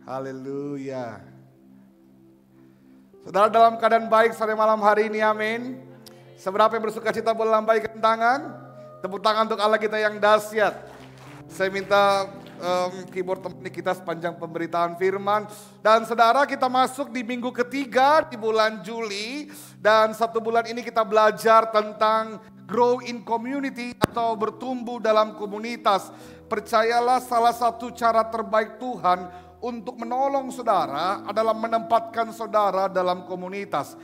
Haleluya. Saudara dalam keadaan baik sore malam hari ini, amin. Seberapa yang bersuka cita boleh lambaikan tangan. Tepuk tangan untuk Allah kita yang dahsyat. Saya minta keyboard temani kita sepanjang pemberitaan firman. Dan saudara, kita masuk di minggu ketiga di bulan Juli. Dan satu bulan ini kita belajar tentang grow in community atau bertumbuh dalam komunitas. Percayalah, salah satu cara terbaik Tuhan untuk menolong saudara adalah menempatkan saudara dalam komunitas.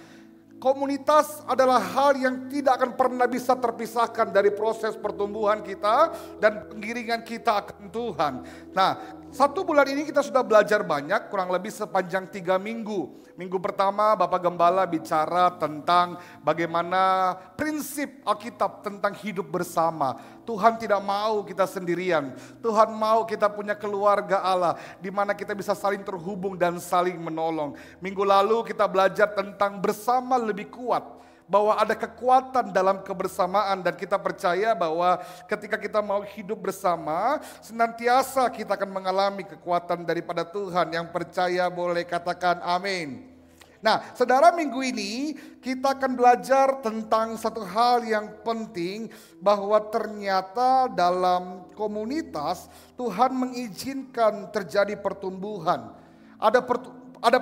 Komunitas adalah hal yang tidak akan pernah bisa terpisahkan dari proses pertumbuhan kita dan pengiringan kita akan Tuhan. Nah, satu bulan ini kita sudah belajar banyak, kurang lebih sepanjang 3 minggu. Minggu pertama Bapak Gembala bicara tentang bagaimana prinsip Alkitab tentang hidup bersama. Tuhan tidak mau kita sendirian. Tuhan mau kita punya keluarga Allah di mana kita bisa saling terhubung dan saling menolong. Minggu lalu kita belajar tentang bersama lebih kuat. Bahwa ada kekuatan dalam kebersamaan dan kita percaya bahwa ketika kita mau hidup bersama, senantiasa kita akan mengalami kekuatan daripada Tuhan. Yang percaya boleh katakan amin. Nah, saudara, minggu ini kita akan belajar tentang satu hal yang penting, bahwa ternyata dalam komunitas Tuhan mengizinkan terjadi pertumbuhan. Ada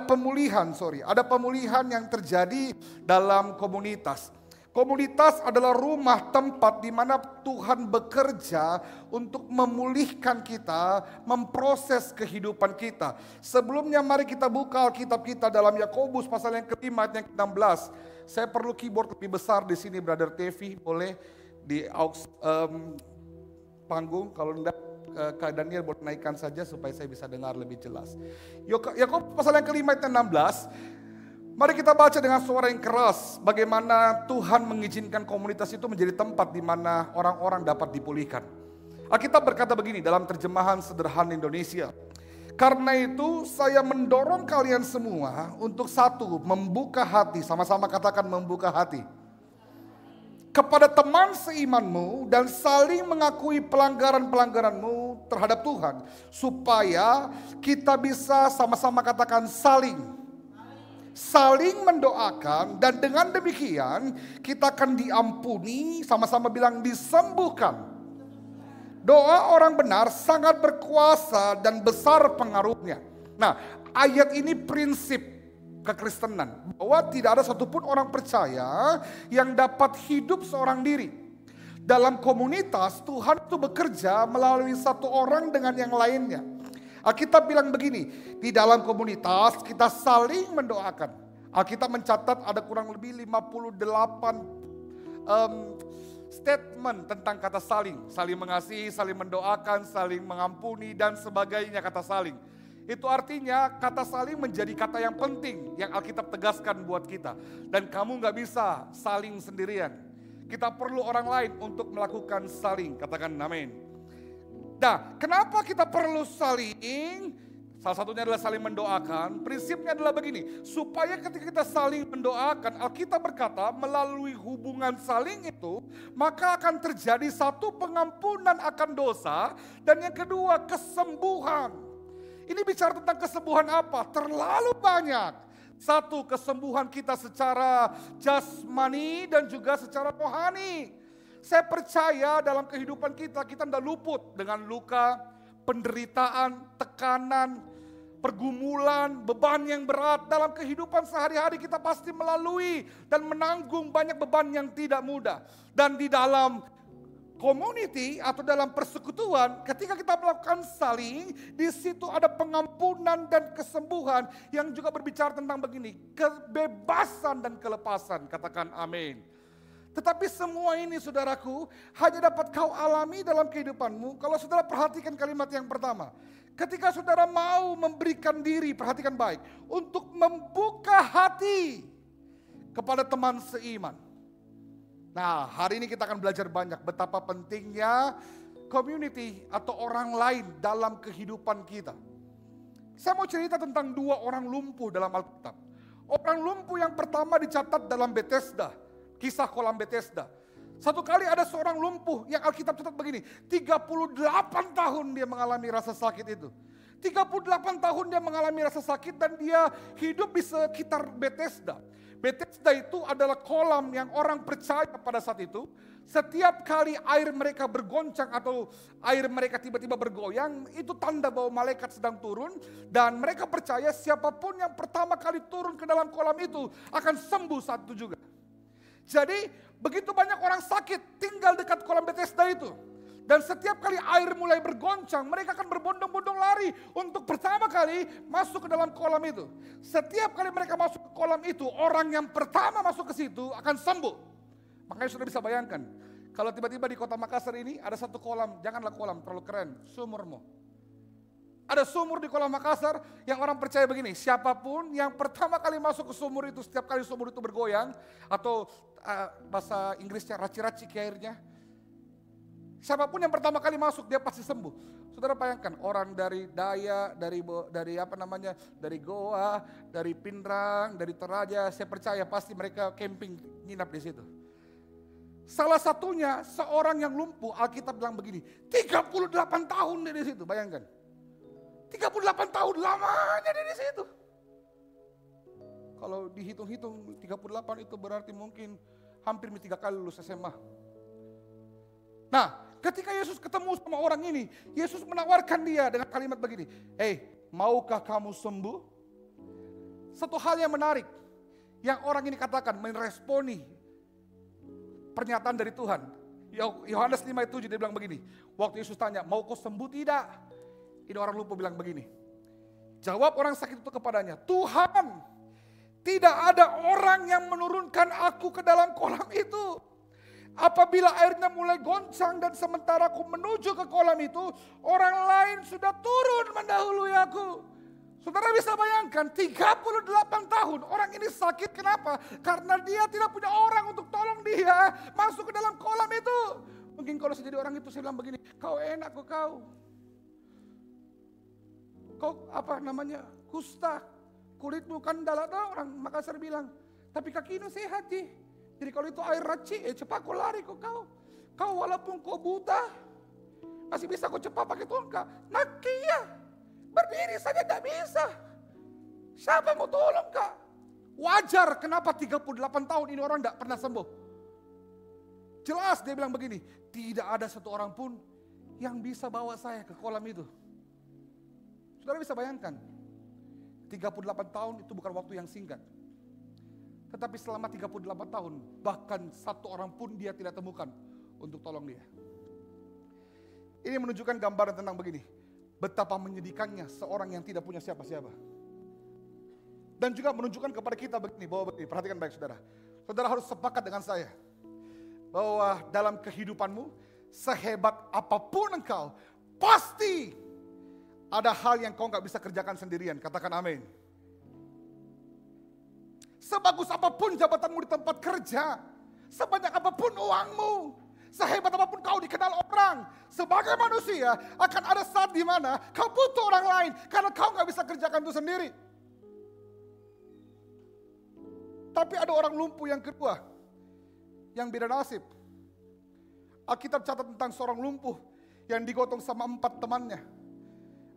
pemulihan yang terjadi dalam komunitas. Komunitas adalah rumah tempat di mana Tuhan bekerja untuk memulihkan kita, memproses kehidupan kita. Sebelumnya mari kita buka Alkitab kita dalam Yakobus pasal yang ke-5 ayat yang ke-16. Saya perlu keyboard lebih besar di sini, Brother Tevi, boleh di aux panggung, kalau enggak Kak Daniel boleh naikkan saja supaya saya bisa dengar lebih jelas. Yakobus pasal yang ke-5 ayat 16. Mari kita baca dengan suara yang keras bagaimana Tuhan mengizinkan komunitas itu menjadi tempat di mana orang-orang dapat dipulihkan. Alkitab berkata begini dalam terjemahan sederhana Indonesia. Karena itu saya mendorong kalian semua untuk satu, membuka hati, sama-sama katakan membuka hati. Kepada teman seimanmu dan saling mengakui pelanggaran-pelanggaranmu terhadap Tuhan. Supaya kita bisa sama-sama katakan saling mendoakan, dan dengan demikian kita akan diampuni, sama-sama bilang disembuhkan. Doa orang benar sangat berkuasa dan besar pengaruhnya. Nah, ayat ini prinsip kekristenan, bahwa tidak ada satupun orang percaya yang dapat hidup seorang diri. Dalam komunitas Tuhan itu bekerja melalui satu orang dengan yang lainnya. Alkitab bilang begini, di dalam komunitas kita saling mendoakan. Alkitab mencatat ada kurang lebih 58 statement tentang kata saling. Saling mengasihi, saling mendoakan, saling mengampuni dan sebagainya kata saling. Itu artinya kata saling menjadi kata yang penting yang Alkitab tegaskan buat kita. Dan kamu gak bisa saling sendirian. Kita perlu orang lain untuk melakukan saling. Katakan amin. Nah, kenapa kita perlu saling? Salah satunya adalah saling mendoakan. Prinsipnya adalah begini, supaya ketika kita saling mendoakan, Alkitab berkata melalui hubungan saling itu, maka akan terjadi satu, pengampunan akan dosa, dan yang kedua kesembuhan. Ini bicara tentang kesembuhan apa? Terlalu banyak. Satu, kesembuhan kita secara jasmani dan juga secara rohani. Saya percaya dalam kehidupan kita tidak luput dengan luka, penderitaan, tekanan, pergumulan, beban yang berat. Dalam kehidupan sehari-hari kita pasti melalui dan menanggung banyak beban yang tidak mudah. Dan di dalam community atau dalam persekutuan, ketika kita melakukan saling, di situ ada pengampunan dan kesembuhan yang juga berbicara tentang begini, kebebasan dan kelepasan. Katakan amin. Tetapi semua ini saudaraku hanya dapat kau alami dalam kehidupanmu kalau saudara perhatikan kalimat yang pertama. Ketika saudara mau memberikan diri, perhatikan baik, untuk membuka hati kepada teman seiman. Nah, hari ini kita akan belajar banyak betapa pentingnya community atau orang lain dalam kehidupan kita. Saya mau cerita tentang 2 orang lumpuh dalam Alkitab. Orang lumpuh yang pertama dicatat dalam Bethesda, kisah kolam Bethesda. Satu kali ada seorang lumpuh yang Alkitab catat begini, 38 tahun dia mengalami rasa sakit itu. 38 tahun dia mengalami rasa sakit dan dia hidup di sekitar Bethesda. Bethesda itu adalah kolam yang orang percaya pada saat itu. Setiap kali air mereka bergoncang atau air mereka tiba-tiba bergoyang, itu tanda bahwa malaikat sedang turun. Dan mereka percaya siapapun yang pertama kali turun ke dalam kolam itu akan sembuh saat itu juga. Jadi begitu banyak orang sakit tinggal dekat kolam Bethesda itu. Dan setiap kali air mulai bergoncang, mereka akan berbondong-bondong lari untuk pertama kali masuk ke dalam kolam itu. Setiap kali mereka masuk ke kolam itu, orang yang pertama masuk ke situ akan sembuh. Makanya sudah bisa bayangkan, kalau tiba-tiba di kota Makassar ini ada satu kolam, janganlah kolam terlalu keren, sumurmu. Ada sumur di kolam Makassar yang orang percaya begini, siapapun yang pertama kali masuk ke sumur itu, setiap kali sumur itu bergoyang, atau bahasa Inggrisnya raci-raci ke airnya, siapapun yang pertama kali masuk dia pasti sembuh. Saudara bayangkan orang dari Dayak, dari Goa, dari Pindrang, dari Toraja, saya percaya pasti mereka camping nginap di situ. Salah satunya seorang yang lumpuh, Alkitab bilang begini, 38 tahun dia di situ, bayangkan. 38 tahun lamanya dia di situ. Kalau dihitung-hitung 38 itu berarti mungkin hampir 3 kali lulus SMA. Nah, ketika Yesus ketemu sama orang ini, Yesus menawarkan dia dengan kalimat begini, maukah kamu sembuh? Satu hal yang menarik, yang orang ini katakan meresponi pernyataan dari Tuhan. Yohanes 5:7 dia bilang begini, waktu Yesus tanya, mau kau sembuh tidak? Ini orang lumpuh bilang begini, jawab orang sakit itu kepadanya, Tuhan, tidak ada orang yang menurunkan aku ke dalam kolam itu. Apabila airnya mulai goncang dan sementara aku menuju ke kolam itu, orang lain sudah turun mendahului aku. Saudara bisa bayangkan 38 tahun orang ini sakit, kenapa? Karena dia tidak punya orang untuk tolong dia masuk ke dalam kolam itu. Mungkin kalau saya jadi orang itu saya bilang begini, kau enak kau. Kau kusta, kulitmu kan dalam orang Makassar bilang, tapi kakimu sehat sih. Jadi kalau itu air raci, cepat kau lari kau. Kau walaupun kau buta, masih bisa kau cepat pakai tongkat. Nakia, berdiri saja tidak bisa. Siapa mau tolong kak? Wajar kenapa 38 tahun ini orang tidak pernah sembuh. Jelas dia bilang begini, tidak ada satu orang pun yang bisa bawa saya ke kolam itu. Saudara bisa bayangkan, 38 tahun itu bukan waktu yang singkat. Tetapi selama 38 tahun, bahkan satu orang pun dia tidak temukan untuk tolong dia. Ini menunjukkan gambaran tentang begini, betapa menyedihkannya seorang yang tidak punya siapa-siapa. Dan juga menunjukkan kepada kita begini, bahwa begini, perhatikan baik saudara. Saudara harus sepakat dengan saya, bahwa dalam kehidupanmu, sehebat apapun engkau, pasti ada hal yang kau gak bisa kerjakan sendirian, katakan amin. Sebagus apapun jabatanmu di tempat kerja, sebanyak apapun uangmu, sehebat apapun kau dikenal orang, sebagai manusia akan ada saat di mana kau butuh orang lain karena kau gak bisa kerjakan itu sendiri. Tapi ada orang lumpuh yang kedua, yang beda nasib. Alkitab catat tentang seorang lumpuh yang digotong sama 4 temannya.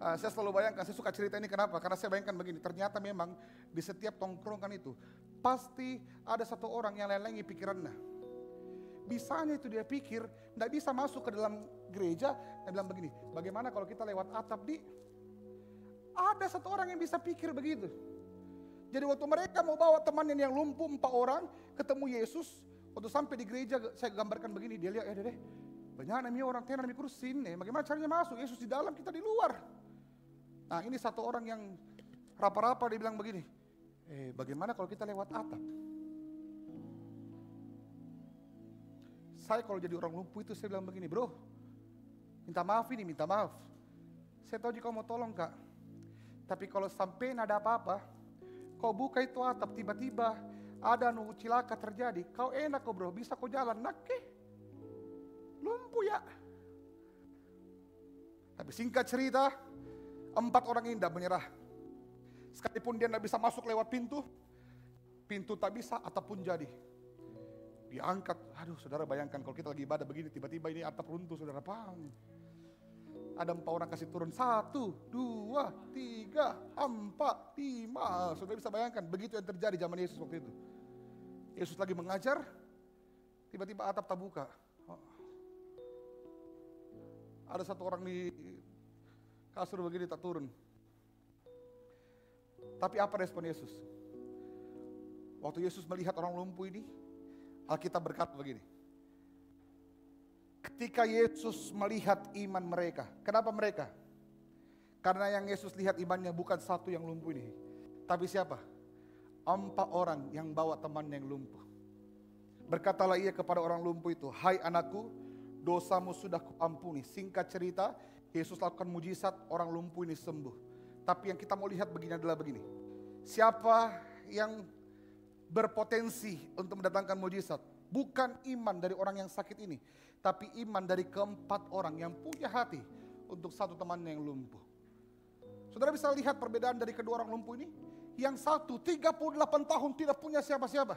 Saya selalu bayangkan, saya suka cerita ini kenapa? Karena saya bayangkan begini, ternyata memang di setiap tongkrongan itu pasti ada satu orang yang lelengi pikirannya. Bisanya itu dia pikir, tidak bisa masuk ke dalam gereja, dia bilang begini, bagaimana kalau kita lewat atap di? Ada satu orang yang bisa pikir begitu. Jadi waktu mereka mau bawa temannya yang lumpuh 4 orang, ketemu Yesus, waktu sampai di gereja saya gambarkan begini, dia lihat, deh, banyak namanya orang tenar namanya kursin, bagaimana caranya masuk? Yesus di dalam, kita di luar. Nah ini satu orang yang rapa-rapa dia bilang begini, bagaimana kalau kita lewat atap? Saya kalau jadi orang lumpuh itu saya bilang begini, bro, minta maaf. Saya tahu jika kau mau tolong kak, tapi kalau sampai ada apa-apa, kau buka itu atap, tiba-tiba ada cilaka terjadi, kau enak kok bro, bisa kau jalan, lumpuh ya. Tapi singkat cerita, 4 orang ini tidak menyerah. Sekalipun dia tidak bisa masuk lewat pintu tak bisa, atap pun jadi. Diangkat, aduh saudara bayangkan kalau kita lagi ibadah begini, tiba-tiba ini atap runtuh saudara, paham. Ada 4 orang kasih turun. 1, 2, 3, 4, 5. Saudara bisa bayangkan, begitu yang terjadi zaman Yesus waktu itu. Yesus lagi mengajar, tiba-tiba atap tak buka. Ada 1 orang di kasur begini tak turun. Tapi apa respon Yesus? Waktu Yesus melihat orang lumpuh ini, Alkitab berkata begini. Ketika Yesus melihat iman mereka, kenapa mereka? Karena yang Yesus lihat imannya bukan 1 yang lumpuh ini. Tapi siapa? 4 orang yang bawa temannya yang lumpuh. Berkatalah ia kepada orang lumpuh itu, hai anakku, dosamu sudah kuampuni. Singkat cerita, Yesus lakukan mujizat, orang lumpuh ini sembuh. Tapi yang kita mau lihat begini adalah begini. Siapa yang berpotensi untuk mendatangkan mujizat? Bukan iman dari orang yang sakit ini, tapi iman dari keempat orang yang punya hati untuk 1 temannya yang lumpuh. Saudara bisa lihat perbedaan dari kedua orang lumpuh ini. Yang 1 38 tahun tidak punya siapa-siapa.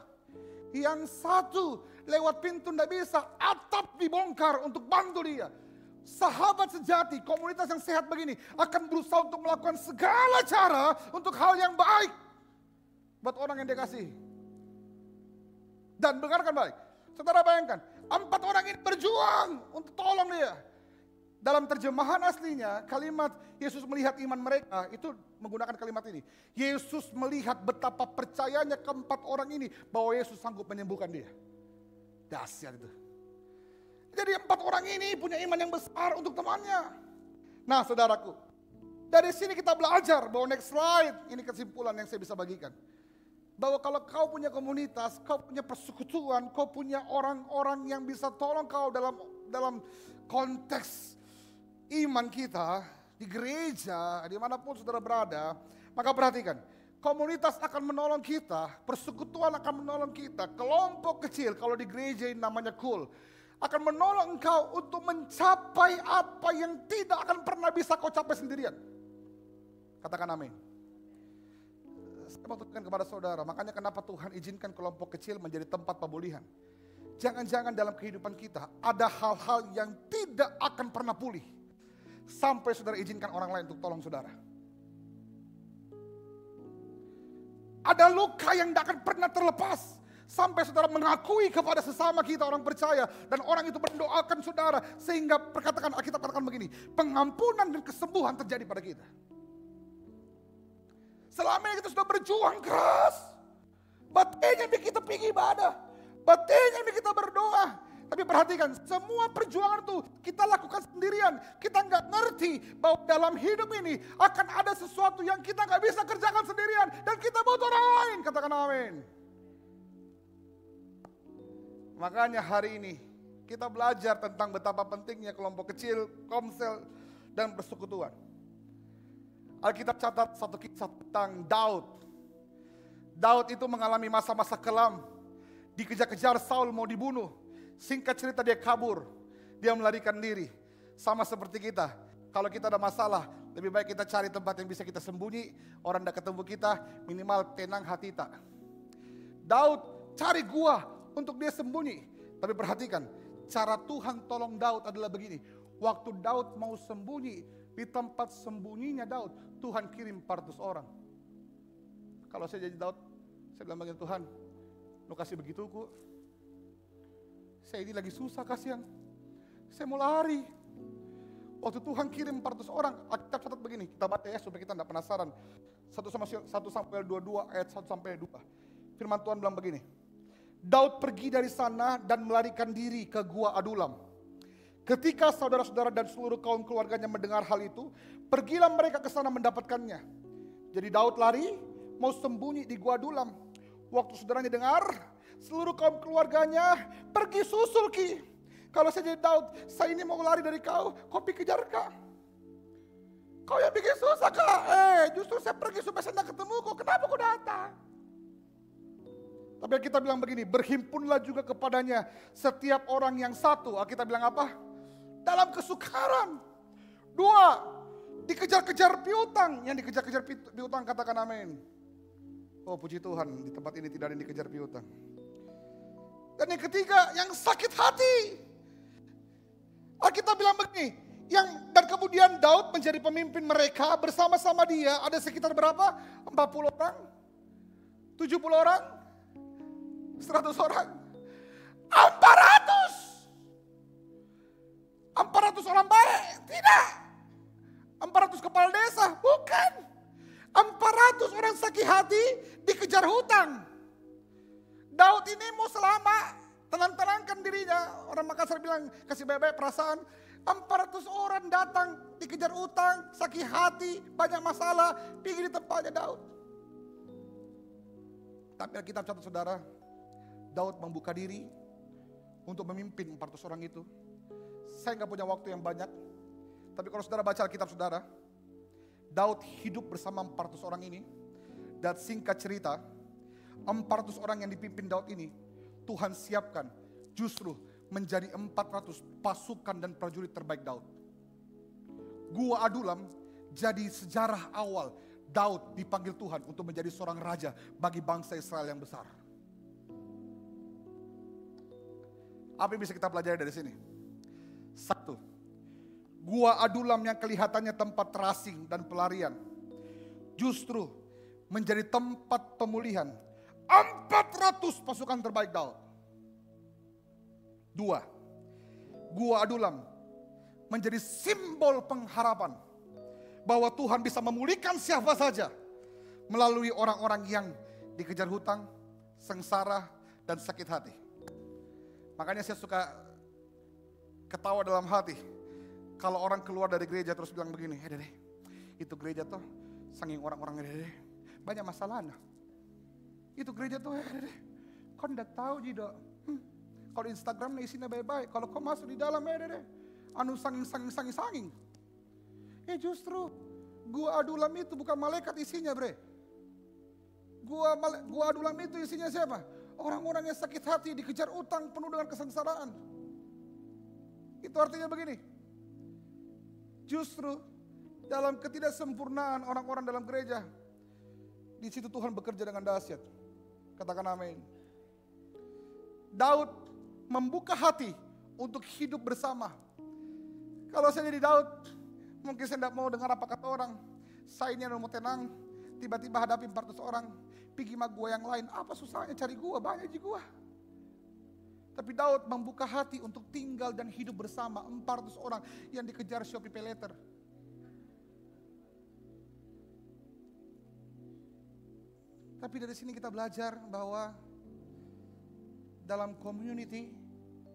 Yang 1 lewat pintu tidak bisa, atap dibongkar untuk bantu dia. Sahabat sejati, komunitas yang sehat begini akan berusaha untuk melakukan segala cara untuk hal yang baik buat orang yang dia kasih. Dan dengarkan baik, saudara bayangkan, 4 orang ini berjuang untuk tolong dia. Dalam terjemahan aslinya, kalimat Yesus melihat iman mereka itu menggunakan kalimat ini. Yesus melihat betapa percayanya keempat orang ini bahwa Yesus sanggup menyembuhkan dia. Dahsyat itu. Jadi 4 orang ini punya iman yang besar untuk temannya. Nah saudaraku, dari sini kita belajar bahwa next slide, ini kesimpulan yang saya bisa bagikan. Bahwa kalau kau punya komunitas, kau punya persekutuan, kau punya orang-orang yang bisa tolong kau dalam konteks iman kita, di gereja, dimanapun saudara berada, maka perhatikan, komunitas akan menolong kita, persekutuan akan menolong kita, kelompok kecil, kalau di gereja ini namanya cool, akan menolong engkau untuk mencapai apa yang tidak akan pernah bisa kau capai sendirian. Katakan amin. Saya mau tunjukkan kepada saudara, makanya kenapa Tuhan izinkan kelompok kecil menjadi tempat pemulihan. Jangan-jangan dalam kehidupan kita ada hal-hal yang tidak akan pernah pulih sampai saudara izinkan orang lain untuk tolong saudara. Ada luka yang tidak akan pernah terlepas sampai saudara mengakui kepada sesama kita orang percaya dan orang itu mendoakan saudara sehingga perkataan Alkitab katakan begini, pengampunan dan kesembuhan terjadi pada kita. Selama ini kita sudah berjuang keras, batinnya kita pergi ibadah, batinnya kita berdoa. Tapi perhatikan, semua perjuangan itu kita lakukan sendirian. Kita nggak ngerti bahwa dalam hidup ini akan ada sesuatu yang kita nggak bisa kerjakan sendirian. Dan kita butuh orang lain, katakan amin. Makanya hari ini kita belajar tentang betapa pentingnya kelompok kecil, komsel, dan persekutuan. Alkitab catat satu kisah tentang Daud. Daud itu mengalami masa-masa kelam. Dikejar-kejar Saul mau dibunuh. Singkat cerita dia kabur, dia melarikan diri. Sama seperti kita, kalau kita ada masalah, lebih baik kita cari tempat yang bisa kita sembunyi. Orang tidak ketemu kita, minimal tenang hati tak. Daud cari gua untuk dia sembunyi. Tapi perhatikan, cara Tuhan tolong Daud adalah begini. Waktu Daud mau sembunyi, di tempat sembunyinya Daud, Tuhan kirim 400 orang. Kalau saya jadi Daud, saya bilang begini, Tuhan, lu kasih begituku. Saya ini lagi susah kasihan. Saya mau lari. Waktu Tuhan kirim 400 orang, Alkitab catat begini, kita baca ya supaya kita tidak penasaran. 1 Samuel 22 ayat 1 sampai 2. Firman Tuhan bilang begini. Daud pergi dari sana dan melarikan diri ke gua Adulam. Ketika saudara-saudara dan seluruh kaum keluarganya mendengar hal itu, pergilah mereka ke sana mendapatkannya. Jadi Daud lari, mau sembunyi di gua Adulam. Waktu saudaranya dengar, seluruh kaum keluarganya pergi susul Ki. Kalau saya jadi Daud, saya ini mau lari dari kau pergi kejar Kak. Kau yang bikin susah Kak. Justru saya pergi supaya saya tidak ketemu kau. Kenapa kau datang? Tapi kita bilang begini, berhimpunlah juga kepadanya setiap orang yang satu. Kita bilang apa? Dalam kesukaran. 2, dikejar-kejar piutang. Yang dikejar-kejar piutang katakan amin. Oh puji Tuhan, di tempat ini tidak ada yang dikejar piutang. Dan yang ketiga, yang sakit hati. Alkitab bilang begini, Dan kemudian Daud menjadi pemimpin mereka, bersama-sama dia ada sekitar berapa? 40 orang? 70 orang? 100 orang? 400 orang baik? Tidak. 400 kepala desa? Bukan. 400 orang sakit hati dikejar hutang. Daud ini mau selamat, tenang-tenangkan dirinya. Orang Makassar bilang kasih baik-baik perasaan. 400 orang datang dikejar hutang, sakit hati, banyak masalah, pergi di tempatnya Daud. Tapi Alkitab catat saudara, Daud membuka diri untuk memimpin 400 orang itu. Saya nggak punya waktu yang banyak, tapi kalau saudara baca Alkitab saudara, Daud hidup bersama 400 orang ini. Dan singkat cerita, 400 orang yang dipimpin Daud ini, Tuhan siapkan justru menjadi 400 pasukan dan prajurit terbaik Daud. Gua Adulam jadi sejarah awal Daud dipanggil Tuhan untuk menjadi seorang raja bagi bangsa Israel yang besar. Apa yang bisa kita pelajari dari sini? Satu, Gua Adulam yang kelihatannya tempat terasing dan pelarian, justru menjadi tempat pemulihan 400 pasukan terbaik Daud. Dua, Gua Adulam menjadi simbol pengharapan bahwa Tuhan bisa memulihkan siapa saja melalui orang-orang yang dikejar hutang, sengsara, dan sakit hati. Makanya saya suka ketawa dalam hati kalau orang keluar dari gereja terus bilang begini, dede, itu gereja tuh saking orang-orang dede, banyak masalah. Itu gereja tuh dede, kau ndak tahu jido. Kalau Instagram isinya baik-baik, kalau kau masuk di dalam dede, anu sanging. Justru Gua Adulam itu bukan malaikat isinya, bre. Gua Adulam itu isinya siapa? Orang-orang yang sakit hati, dikejar utang, penuh dengan kesengsaraan. Itu artinya begini. Justru dalam ketidaksempurnaan orang-orang dalam gereja, di situ Tuhan bekerja dengan dahsyat. Katakan amin. Daud membuka hati untuk hidup bersama. Kalau saya jadi Daud, mungkin saya tidak mau dengar apa kata orang. Saya ini mau tenang, tiba-tiba hadapi 400 orang, pergi sama gua yang lain. Apa susahnya cari gua, banyak di gua. Tapi Daud membuka hati untuk tinggal dan hidup bersama 400 orang yang dikejar Shopee Paylater. Tapi dari sini kita belajar bahwa dalam community,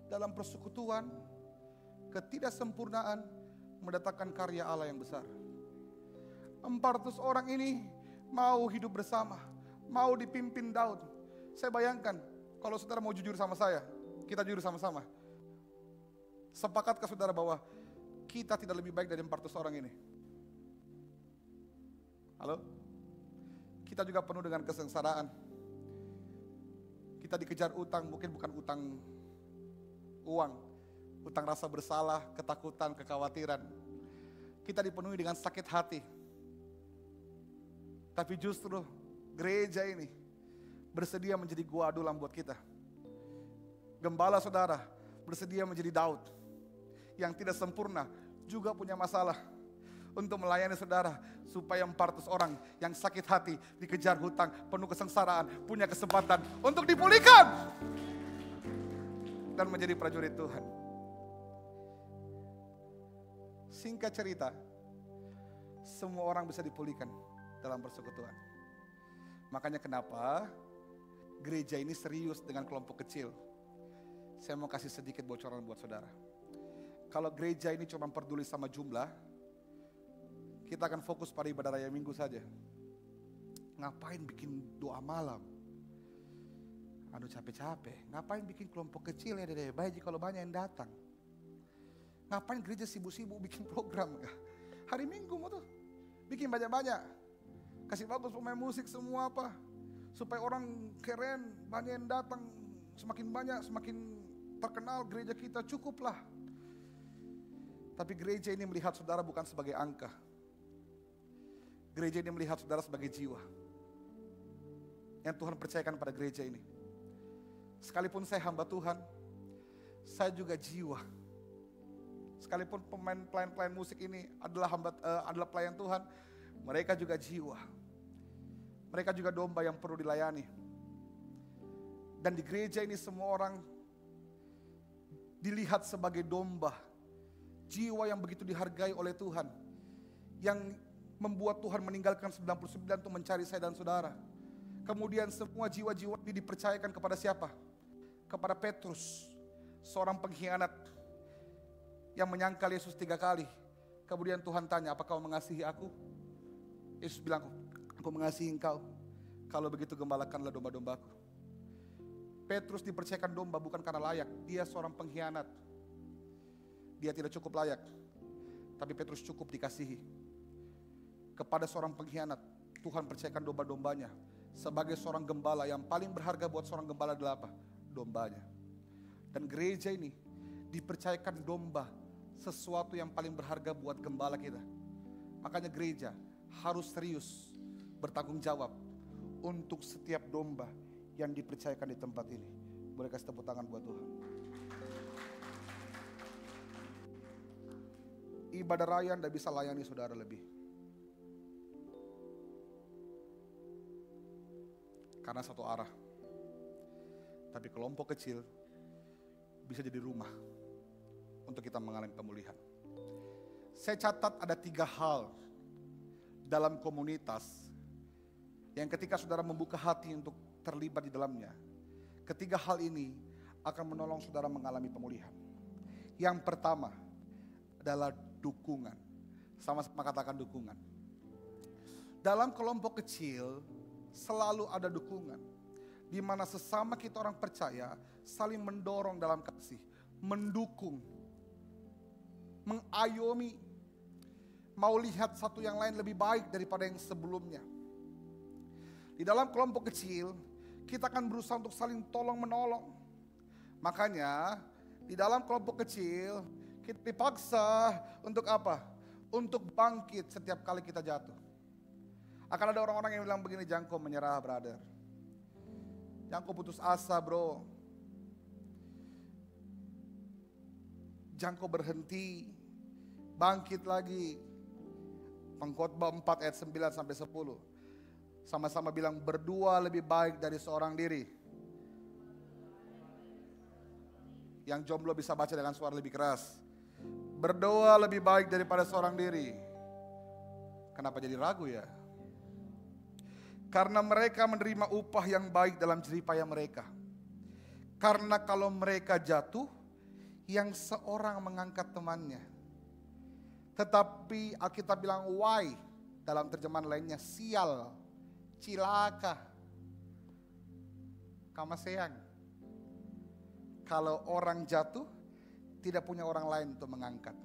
dalam persekutuan, ketidaksempurnaan mendatangkan karya Allah yang besar. 400 orang ini mau hidup bersama, mau dipimpin Daud. Saya bayangkan kalau saudara mau jujur sama saya, kita jujur sama-sama. Sepakatkah saudara bahwa kita tidak lebih baik dari 400 orang ini? Halo? Kita juga penuh dengan kesengsaraan. Kita dikejar utang, mungkin bukan utang uang, utang rasa bersalah, ketakutan, kekhawatiran. Kita dipenuhi dengan sakit hati. Tapi justru gereja ini bersedia menjadi Gua Adulam buat kita. Gembala saudara bersedia menjadi Daud yang tidak sempurna, juga punya masalah, untuk melayani saudara supaya 400 orang yang sakit hati, dikejar hutang, penuh kesengsaraan, punya kesempatan untuk dipulihkan dan menjadi prajurit Tuhan. Singkat cerita, semua orang bisa dipulihkan dalam persekutuan. Makanya kenapa gereja ini serius dengan kelompok kecil. Saya mau kasih sedikit bocoran buat saudara. Kalau gereja ini cuma peduli sama jumlah, kita akan fokus pada ibadah raya minggu saja. Ngapain bikin doa malam? Aduh capek-capek. Ngapain bikin kelompok kecil ya dede? Baik kalau banyak yang datang. Ngapain gereja sibuk-sibuk bikin program? Hari minggu mau tuh bikin banyak-banyak. Kasih bagus pemain musik semua apa. Supaya orang keren, banyak yang datang. Semakin banyak, semakin terkenal gereja kita, cukuplah. Tapi gereja ini melihat saudara bukan sebagai angka. Gereja ini melihat saudara sebagai jiwa yang Tuhan percayakan pada gereja ini. Sekalipun saya hamba Tuhan, saya juga jiwa. sekalipun pelayan musik ini adalah pelayan Tuhan, mereka juga jiwa. Mereka juga domba yang perlu dilayani. Dan di gereja ini semua orang dilihat sebagai domba. Jiwa yang begitu dihargai oleh Tuhan. Yang membuat Tuhan meninggalkan 99 untuk mencari saya dan saudara. Kemudian semua jiwa-jiwa ini dipercayakan kepada siapa? Kepada Petrus, seorang pengkhianat yang menyangkal Yesus 3 kali. Kemudian Tuhan tanya, apakah kau mengasihi aku? Yesus bilang, aku mengasihi engkau. Kalau begitu gembalakanlah domba-dombaku. Petrus dipercayakan domba bukan karena layak. Dia seorang pengkhianat. Dia tidak cukup layak. Tapi Petrus cukup dikasihi. Kepada seorang pengkhianat, Tuhan percayakan domba-dombanya. Sebagai seorang gembala, yang paling berharga buat seorang gembala adalah apa? Dombanya. Dan gereja ini dipercayakan domba, sesuatu yang paling berharga buat gembala kita. Makanya gereja harus serius bertanggung jawab untuk setiap domba yang dipercayakan di tempat ini. Boleh kasih tepuk tangan buat Tuhan. Ibadah raya tidak bisa layani saudara lebih. Karena satu arah. Tapi kelompok kecil bisa jadi rumah untuk kita mengalami pemulihan. Saya catat ada 3 hal dalam komunitas yang ketika saudara membuka hati untuk terlibat di dalamnya, ketiga hal ini akan menolong saudara mengalami pemulihan. Yang pertama adalah dukungan. Sama-sama katakan dukungan. Dalam kelompok kecil selalu ada dukungan, di mana sesama kita orang percaya saling mendorong dalam kasih, mendukung, mengayomi, mau lihat satu yang lain lebih baik daripada yang sebelumnya. Di dalam kelompok kecil, kita akan berusaha untuk saling tolong menolong. Makanya, di dalam kelompok kecil, kita dipaksa untuk apa? Untuk bangkit setiap kali kita jatuh. Akan ada orang-orang yang bilang begini, Jangko menyerah brother. Jangko putus asa bro. Jangko berhenti, bangkit lagi. Pengkhotbah 4 ayat 9 sampai 10. Sama-sama bilang berdua lebih baik dari seorang diri. Yang jomblo bisa baca dengan suara lebih keras. Berdoa lebih baik daripada seorang diri. Kenapa jadi ragu ya? Karena mereka menerima upah yang baik dalam jeripaya mereka. Karena kalau mereka jatuh, yang seorang mengangkat temannya. Tetapi Alkitab bilang why, dalam terjemahan lainnya sial, cilaka, kamasean. Kalau orang jatuh, tidak punya orang lain untuk mengangkat.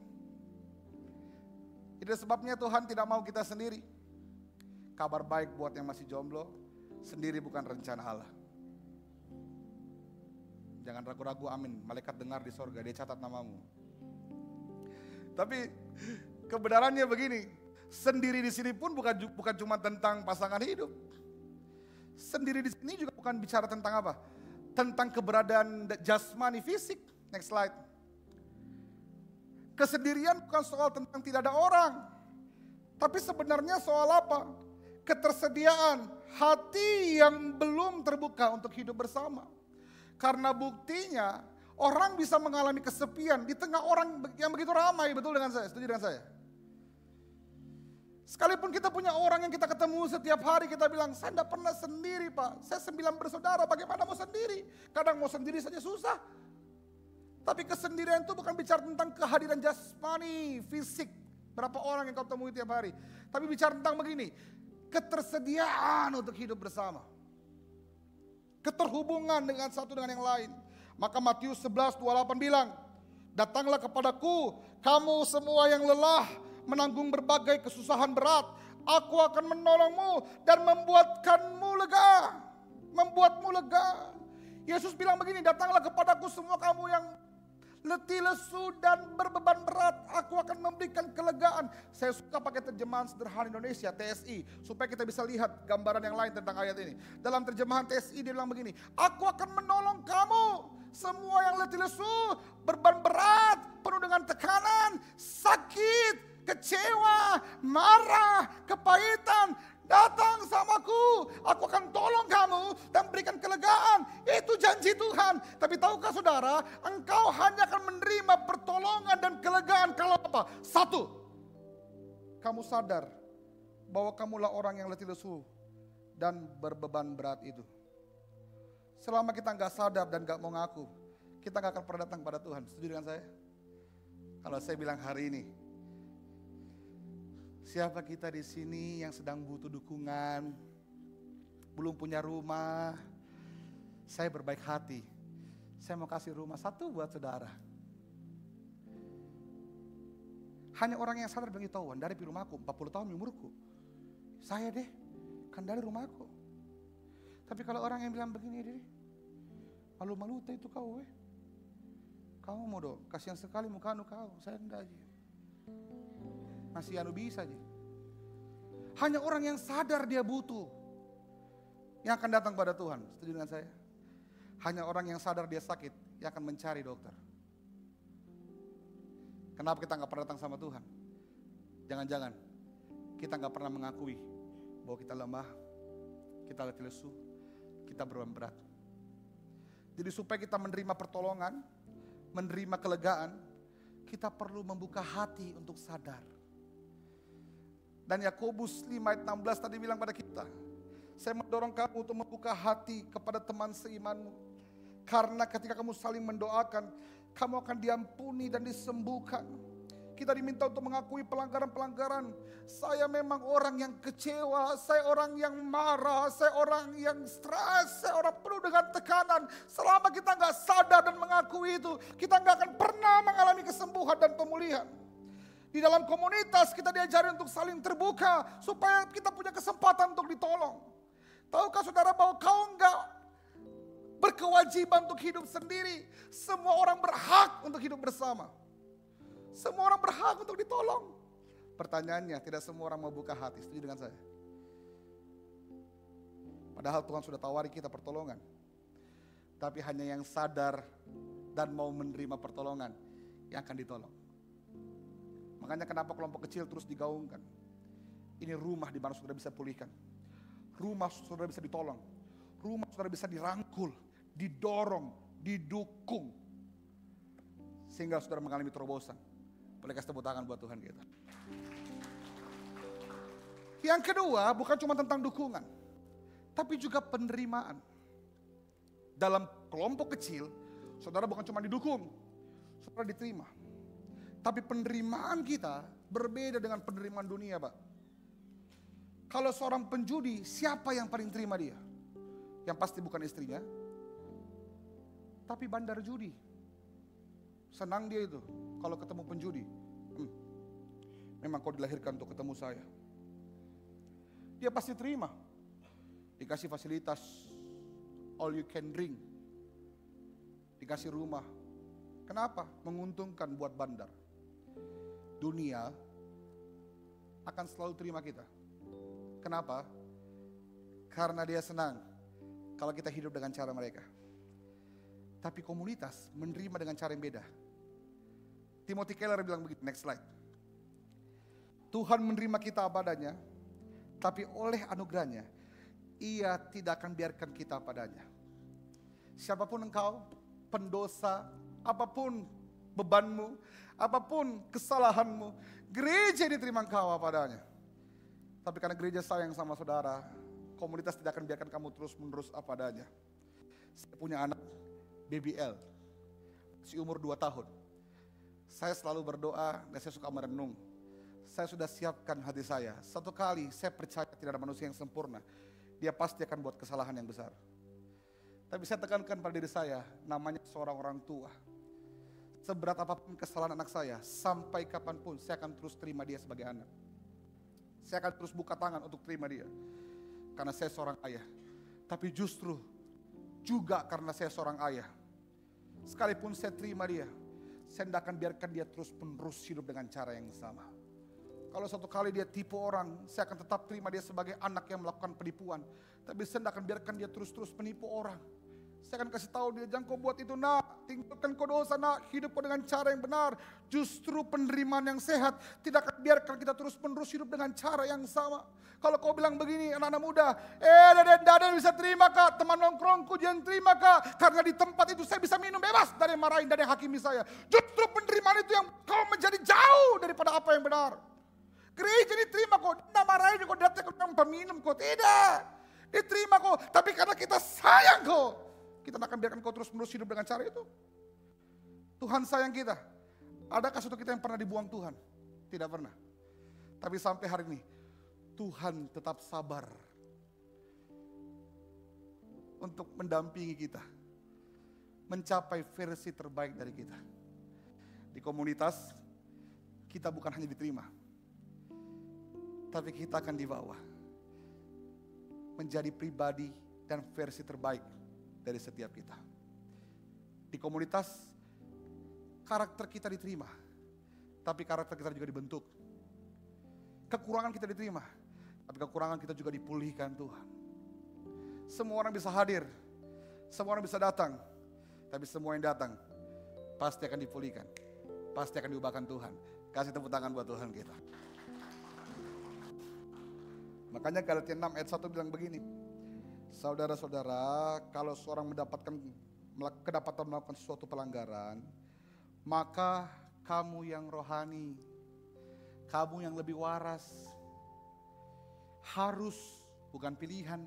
Itu sebabnya Tuhan tidak mau kita sendiri. Kabar baik buat yang masih jomblo, sendiri bukan rencana Allah. Jangan ragu-ragu, amin. Malaikat dengar di sorga, dia catat namamu. Tapi kebenarannya begini, sendiri di sini pun bukan cuma tentang pasangan hidup. Sendiri di sini juga bukan bicara tentang apa? Tentang keberadaan jasmani fisik. Next slide. Kesendirian bukan soal tentang tidak ada orang. Tapi sebenarnya soal apa? Ketersediaan hati yang belum terbuka untuk hidup bersama. Karena buktinya orang bisa mengalami kesepian di tengah orang yang begitu ramai. Betul dengan saya? Setuju dengan saya? Sekalipun kita punya orang yang kita ketemu setiap hari, kita bilang, saya tidak pernah sendiri Pak. Saya 9 bersaudara, bagaimana mau sendiri? Kadang mau sendiri saja susah. Tapi kesendirian itu bukan bicara tentang kehadiran jasmani, fisik. Berapa orang yang kau temui tiap hari. Tapi bicara tentang begini, ketersediaan untuk hidup bersama. Keterhubungan dengan satu dengan yang lain. Maka Matius 11:28 bilang, datanglah kepadaku kamu semua yang lelah, menanggung berbagai kesusahan berat. Aku akan menolongmu dan membuatkanmu lega. Membuatmu lega. Yesus bilang begini, datanglah kepadaku semua kamu yang letih lesu dan berbeban berat, aku akan memberikan kelegaan. Saya suka pakai terjemahan sederhana Indonesia, TSI, supaya kita bisa lihat gambaran yang lain tentang ayat ini. Dalam terjemahan TSI dia bilang begini, aku akan menolong kamu, semua yang letih lesu, beban berat, penuh dengan tekanan, sakit, kecewa, marah, kepahitan, datang samaku, aku akan tolong kamu dan berikan kelegaan. Itu janji Tuhan. Tapi tahukah saudara, engkau hanya akan menerima pertolongan dan kelegaan kalau apa? Satu, kamu sadar bahwa kamulah orang yang letih lesu dan berbeban berat itu. Selama kita nggak sadar dan nggak mau ngaku, kita nggak akan pernah datang pada Tuhan. Setuju dengan saya? Kalau saya bilang hari ini, siapa kita di sini yang sedang butuh dukungan, belum punya rumah, saya berbaik hati. Saya mau kasih rumah satu buat saudara. Hanya orang yang sadar bilang, tahuan dari rumahku, 40 tahun umurku. Saya deh, kan dari rumahku. Tapi kalau orang yang bilang begini, deh, malu-malu itu kau kamu mau dong, kasihan sekali muka anu kau, saya enggak aja. Masih anu bisa aja. Hanya orang yang sadar dia butuh yang akan datang pada Tuhan. Setuju dengan saya? Hanya orang yang sadar dia sakit yang akan mencari dokter. Kenapa kita nggak pernah datang sama Tuhan? Jangan-jangan kita nggak pernah mengakui bahwa kita lemah, kita letih lesu, kita beban berat. Jadi supaya kita menerima pertolongan, menerima kelegaan, kita perlu membuka hati untuk sadar. Dan Yakobus 5 ayat 16 tadi bilang pada kita, saya mendorong kamu untuk membuka hati kepada teman seimanmu. Karena ketika kamu saling mendoakan, kamu akan diampuni dan disembuhkan. Kita diminta untuk mengakui pelanggaran-pelanggaran. Saya memang orang yang kecewa, saya orang yang marah, saya orang yang stres, saya orang penuh dengan tekanan. Selama kita nggak sadar dan mengakui itu, kita nggak akan pernah mengalami kesembuhan dan pemulihan. Di dalam komunitas kita diajari untuk saling terbuka supaya kita punya kesempatan untuk ditolong. Tahukah saudara bahwa kau enggak berkewajiban untuk hidup sendiri. Semua orang berhak untuk hidup bersama. Semua orang berhak untuk ditolong. Pertanyaannya, tidak semua orang mau buka hati. Setuju dengan saya? Padahal Tuhan sudah tawari kita pertolongan. Tapi hanya yang sadar dan mau menerima pertolongan yang akan ditolong. Makanya kenapa kelompok kecil terus digaungkan. Ini rumah di mana saudara bisa pulihkan. Rumah saudara bisa ditolong. Rumah saudara bisa dirangkul, didorong, didukung. Sehingga saudara mengalami terobosan. Boleh kasih tepuk tangan buat Tuhan kita. Yang kedua bukan cuma tentang dukungan, tapi juga penerimaan. Dalam kelompok kecil, saudara bukan cuma didukung, saudara diterima. Tapi penerimaan kita berbeda dengan penerimaan dunia, Pak. Kalau seorang penjudi, siapa yang paling terima dia? Yang pasti bukan istrinya, tapi bandar judi. Senang dia itu kalau ketemu penjudi. Memang kau dilahirkan untuk ketemu saya. Dia pasti terima. Dikasih fasilitas, all you can drink. Dikasih rumah. Kenapa? Menguntungkan buat bandar. Dunia akan selalu terima kita. Kenapa? Karena dia senang kalau kita hidup dengan cara mereka. Tapi komunitas menerima dengan cara yang beda. Timothy Keller bilang begitu, next slide. Tuhan menerima kita apa adanya, tapi oleh anugerahnya, Ia tidak akan biarkan kita apa adanya. Siapapun engkau, pendosa, apapun bebanmu, apapun kesalahanmu, gereja diterima engkau apa adanya. Tapi karena gereja sayang sama saudara, komunitas tidak akan biarkan kamu terus menerus apa adanya. Saya punya anak, BBL, si umur 2 tahun. Saya selalu berdoa dan saya suka merenung. Saya sudah siapkan hati saya. Satu kali saya percaya tidak ada manusia yang sempurna. Dia pasti akan buat kesalahan yang besar. Tapi saya tekankan pada diri saya, namanya seorang orang tua. Seberat apapun kesalahan anak saya, sampai kapanpun saya akan terus terima dia sebagai anak. Saya akan terus buka tangan untuk terima dia. Karena saya seorang ayah. Tapi justru juga karena saya seorang ayah, sekalipun saya terima dia, saya tidak akan biarkan dia terus-menerus hidup dengan cara yang sama. Kalau suatu kali dia tipu orang, saya akan tetap terima dia sebagai anak yang melakukan penipuan. Tapi saya tidak akan biarkan dia terus-terus menipu orang. Saya akan kasih tahu dia, jangan kau buat itu nak, tinggalkan kau dosa nak, hidup kau dengan cara yang benar. Justru penerimaan yang sehat tidak akan biarkan kita terus-menerus hidup dengan cara yang sama. Kalau kau bilang begini, anak-anak muda, Daden bisa terima kak, teman nongkrongku jangan terima kak, karena di tempat itu saya bisa minum bebas, dari marahin, dari hakimi saya. Justru penerimaan itu yang kau menjadi jauh daripada apa yang benar. Gereja diterima kok, tidak marahin kok, datang ke peminum kok, tidak. Diterima kok, tapi karena kita sayang kok. Kita tidak akan biarkan kau terus-menerus hidup dengan cara itu. Tuhan sayang kita. Adakah suatu kita yang pernah dibuang Tuhan? Tidak pernah. Tapi sampai hari ini, Tuhan tetap sabar untuk mendampingi kita. Mencapai versi terbaik dari kita. Di komunitas, kita bukan hanya diterima. Tapi kita akan dibawa. Menjadi pribadi dan versi terbaik dari setiap kita. Di komunitas, karakter kita diterima, tapi karakter kita juga dibentuk. Kekurangan kita diterima, tapi kekurangan kita juga dipulihkan Tuhan. Semua orang bisa hadir, semua orang bisa datang, tapi semua yang datang pasti akan dipulihkan, pasti akan diubahkan Tuhan. Kasih tepuk tangan buat Tuhan kita. Makanya Galatia 6 ayat 1 bilang begini, saudara-saudara, kalau seorang kedapatan melakukan suatu pelanggaran, maka kamu yang rohani, kamu yang lebih waras, harus, bukan pilihan,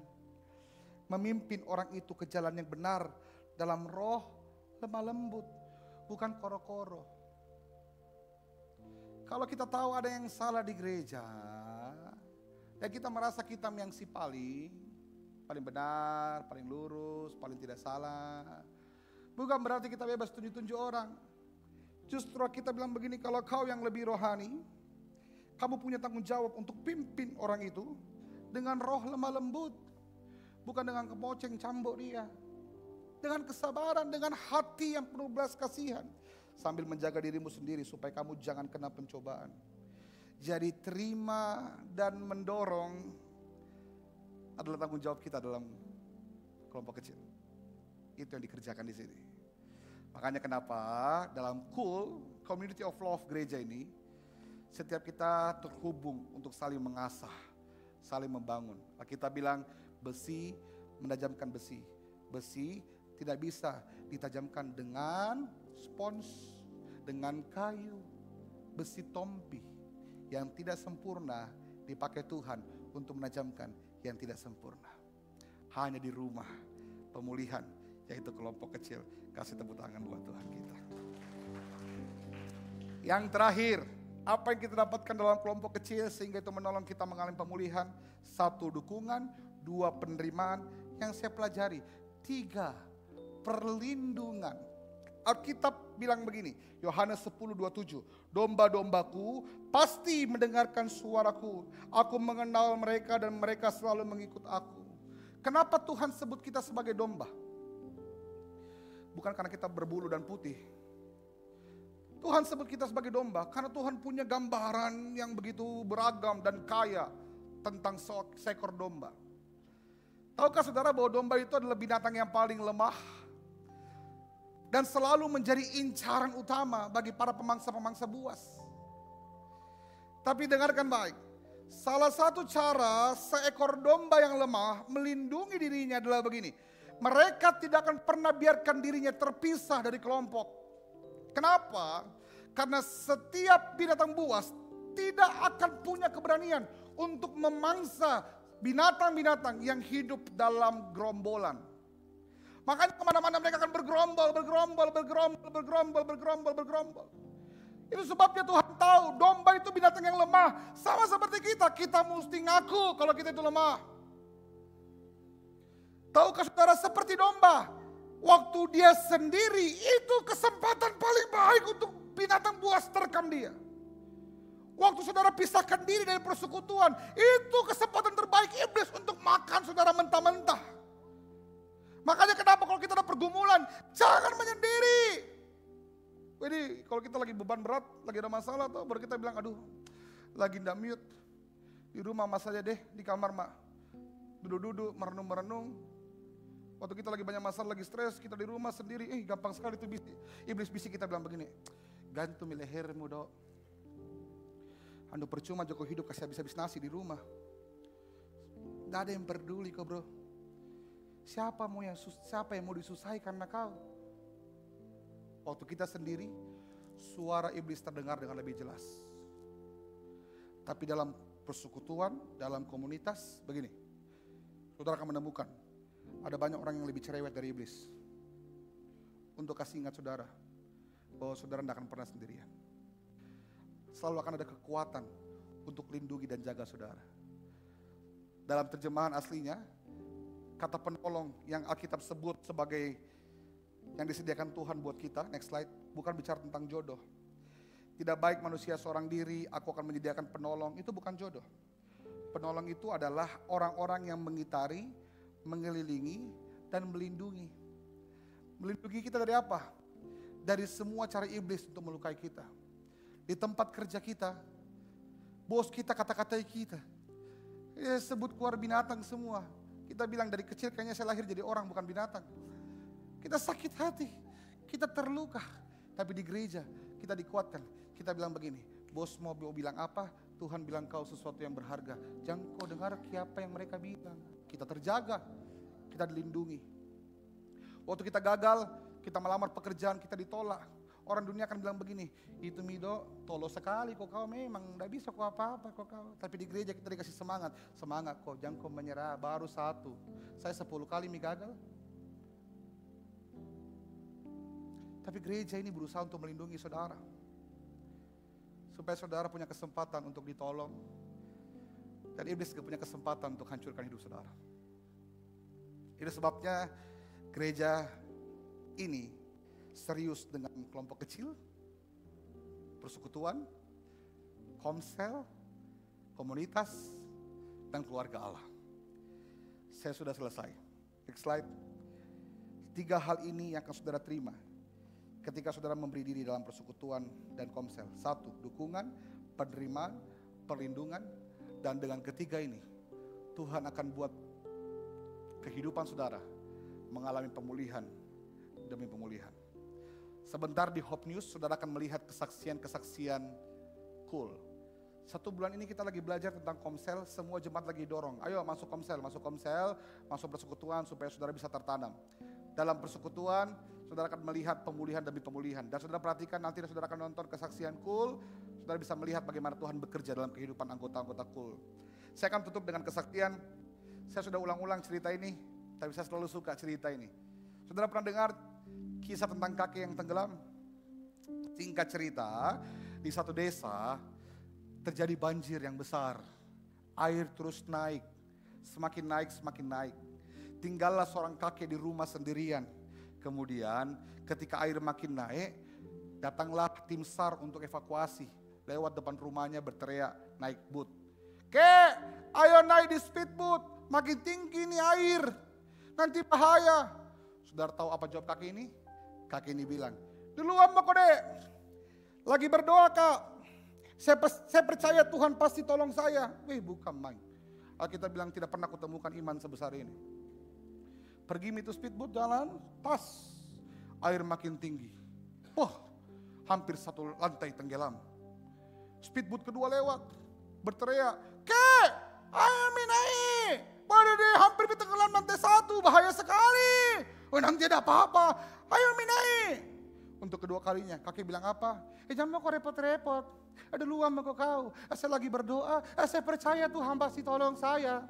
memimpin orang itu ke jalan yang benar dalam roh lemah lembut, bukan koro-koro. Kalau kita tahu ada yang salah di gereja, dan kita merasa kita yang si paling benar, paling lurus, paling tidak salah. Bukan berarti kita bebas tunjuk-tunjuk orang. Justru kita bilang begini, kalau kau yang lebih rohani, kamu punya tanggung jawab untuk pimpin orang itu dengan roh lemah lembut. Bukan dengan kemoceng cambuk dia. Dengan kesabaran, dengan hati yang penuh belas kasihan. Sambil menjaga dirimu sendiri supaya kamu jangan kena pencobaan. Jadi terima dan mendorong adalah tanggung jawab kita dalam kelompok kecil. Itu yang dikerjakan di sini. Makanya kenapa dalam Community of Love gereja ini, setiap kita terhubung untuk saling mengasah, saling membangun. Kita bilang besi menajamkan besi. Besi tidak bisa ditajamkan dengan spons, dengan kayu. Besi tompi yang tidak sempurna dipakai Tuhan untuk menajamkan yang tidak sempurna. Hanya di rumah pemulihan, yaitu kelompok kecil. Kasih tepuk tangan buat Tuhan kita. Yang terakhir, apa yang kita dapatkan dalam kelompok kecil sehingga itu menolong kita mengalami pemulihan? 1, dukungan. 2, penerimaan. Yang saya pelajari, 3, perlindungan. Alkitab bilang begini, Yohanes 10:27, domba-dombaku pasti mendengarkan suaraku. Aku mengenal mereka dan mereka selalu mengikut aku. Kenapa Tuhan sebut kita sebagai domba? Bukan karena kita berbulu dan putih. Tuhan sebut kita sebagai domba karena Tuhan punya gambaran yang begitu beragam dan kaya tentang seekor domba. Tahukah saudara bahwa domba itu adalah binatang yang paling lemah dan selalu menjadi incaran utama bagi para pemangsa-pemangsa buas. Tapi dengarkan baik, salah satu cara seekor domba yang lemah melindungi dirinya adalah begini. Mereka tidak akan pernah biarkan dirinya terpisah dari kelompok. Kenapa? Karena setiap binatang buas tidak akan punya keberanian untuk memangsa binatang-binatang yang hidup dalam gerombolan. Makanya kemana-mana mereka akan bergerombol. Itu sebabnya Tuhan tahu domba itu binatang yang lemah. Sama seperti kita, kita mesti ngaku kalau kita itu lemah. Tahukah saudara seperti domba, waktu dia sendiri itu kesempatan paling baik untuk binatang buas terkam dia. Waktu saudara pisahkan diri dari persekutuan, itu kesempatan terbaik iblis untuk makan saudara mentah-mentah. Makanya kenapa kalau kita ada pergumulan, jangan menyendiri. Jadi kalau kita lagi beban berat, lagi ada masalah tuh, baru kita bilang, aduh lagi ndak mute. Di rumah mas aja deh, di kamar mak. Duduk-duduk, merenung-merenung. Waktu kita lagi banyak masalah, lagi stres, kita di rumah sendiri, gampang sekali tuh iblis bisik kita bilang begini, gantung lehermu dok. Anu percuma Joko hidup kasih habis-habis nasi di rumah. Gak ada yang peduli kok bro. Siapa yang mau disusahi karena kau? Waktu kita sendiri, suara iblis terdengar dengan lebih jelas. Tapi dalam persekutuan, dalam komunitas, begini. Saudara akan menemukan, ada banyak orang yang lebih cerewet dari iblis. Untuk kasih ingat saudara, bahwa saudara tidak akan pernah sendirian. Selalu akan ada kekuatan untuk lindungi dan jaga saudara. Dalam terjemahan aslinya, kata penolong yang Alkitab sebut sebagai yang disediakan Tuhan buat kita, next slide, bukan bicara tentang jodoh. Tidak baik manusia seorang diri, aku akan menyediakan penolong, itu bukan jodoh. Penolong itu adalah orang-orang yang mengitari, mengelilingi, dan melindungi. Melindungi kita dari apa? Dari semua cara iblis untuk melukai kita. Di tempat kerja kita, bos kita kata-katai kita. Sebut keluar binatang semua. Kita bilang dari kecil kayaknya saya lahir jadi orang bukan binatang. Kita sakit hati, kita terluka. Tapi di gereja kita dikuatkan. Kita bilang begini, bos mau bilang apa, Tuhan bilang kau sesuatu yang berharga. Jangan kau dengar apa yang mereka bilang. Kita terjaga, kita dilindungi. Waktu kita gagal, kita melamar pekerjaan, kita ditolak. Orang dunia akan bilang begini, itu Mido, tolol sekali kok kau memang, tidak bisa kok apa-apa kok kau. Tapi di gereja kita dikasih semangat, semangat kok, jangan kau menyerah, baru satu. Saya 10 kali gagal. Tapi gereja ini berusaha untuk melindungi saudara. Supaya saudara punya kesempatan untuk ditolong. Dan iblis gak punya kesempatan untuk hancurkan hidup saudara. Itu sebabnya gereja ini serius dengan kelompok kecil, persekutuan, komsel, komunitas, dan keluarga Allah. Saya sudah selesai. Next slide. 3 hal ini yang akan saudara terima ketika saudara memberi diri dalam persekutuan dan komsel. 1, dukungan, penerimaan, perlindungan, dan dengan ketiga ini, Tuhan akan buat kehidupan saudara mengalami pemulihan demi pemulihan. Sebentar di Hope News, saudara akan melihat kesaksian-kesaksian cool. 1 bulan ini kita lagi belajar tentang komsel, semua jemaat lagi dorong. Ayo masuk komsel, masuk persekutuan supaya saudara bisa tertanam. Dalam persekutuan, saudara akan melihat pemulihan demi pemulihan. Dan saudara perhatikan nanti saudara akan nonton kesaksian cool, saudara bisa melihat bagaimana Tuhan bekerja dalam kehidupan anggota-anggota cool. Saya akan tutup dengan kesaksian, saya sudah ulang-ulang cerita ini, tapi saya selalu suka cerita ini. Saudara pernah dengar kisah tentang kakek yang tenggelam? Singkat cerita, di satu desa terjadi banjir yang besar. Air terus naik, semakin naik, semakin naik. Tinggallah seorang kakek di rumah sendirian. Kemudian ketika air makin naik, datanglah tim SAR untuk evakuasi. Lewat depan rumahnya berteriak, naik boot. Kek, ayo naik di speedboat, makin tinggi nih air, nanti bahaya. Saudara tahu apa jawab kakek ini? Kakek ini bilang, duluan mau dek, lagi berdoa kak, saya percaya Tuhan pasti tolong saya. Bukan main. Alkitab bilang tidak pernah kutemukan iman sebesar ini. Pergi itu speedboat jalan, pas air makin tinggi. Hampir 1 lantai tenggelam. Speedboat kedua lewat, berteriak, kek, ayo naik. Baru deh hampir tenggelam lantai 1, bahaya sekali. Nanti ada apa-apa, ayo naik. Untuk kedua kalinya, kakek bilang apa? Jangan mau kau repot-repot. Ada luang mau kau. Saya lagi berdoa, saya percaya Tuhan pasti tolong saya.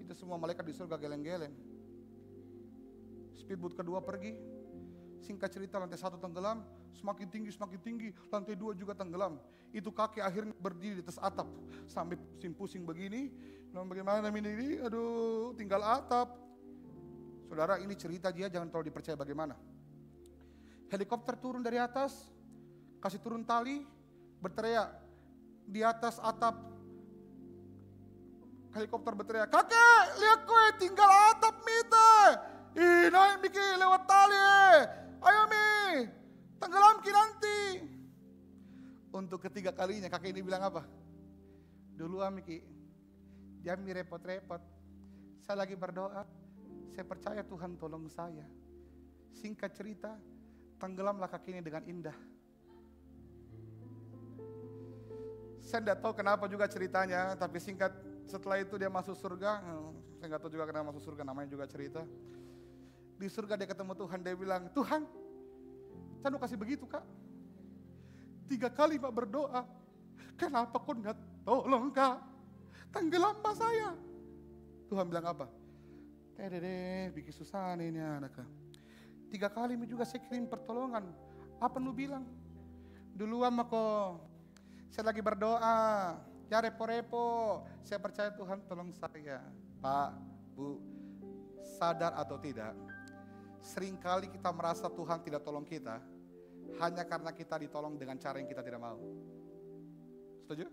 Itu semua malaikat di surga geleng-geleng. Speedboat kedua pergi. Singkat cerita lantai 1 tenggelam, semakin tinggi, lantai 2 juga tenggelam. Itu kakek akhirnya berdiri di atas atap. Sampai pusing-pusing begini, bagaimana ini, aduh tinggal atap. Saudara ini cerita dia jangan terlalu dipercaya bagaimana. Helikopter turun dari atas, kasih turun tali, berteriak di atas atap. Helikopter berteriak, kakek lihat kue tinggal atap mite. Naik Miki lewat tali. Ayo Mi. Tenggelam Ki nanti. Untuk ketiga kalinya kakek ini bilang apa? Dulu Ki, jangan repot-repot. Saya lagi berdoa, saya percaya Tuhan tolong saya. Singkat cerita, tenggelamlah kaki ini dengan indah. Saya tidak tahu kenapa juga ceritanya, tapi singkat setelah itu dia masuk surga. Saya nggak tahu juga kenapa masuk surga, namanya juga cerita. Di surga dia ketemu Tuhan, dia bilang, Tuhan, saya mau kasih begitu Kak. 3 kali Pak berdoa, kenapa kau nggak tolong Kak? Tenggelam Pak saya. Tuhan bilang apa? Bikin susah nih ini anak. 3 kali juga saya kirim pertolongan. Apa lu bilang? Duluan mah kok, saya lagi berdoa, ya repo-repo. Saya percaya Tuhan tolong saya. Pak, Bu, sadar atau tidak, seringkali kita merasa Tuhan tidak tolong kita, hanya karena kita ditolong dengan cara yang kita tidak mau. Setuju?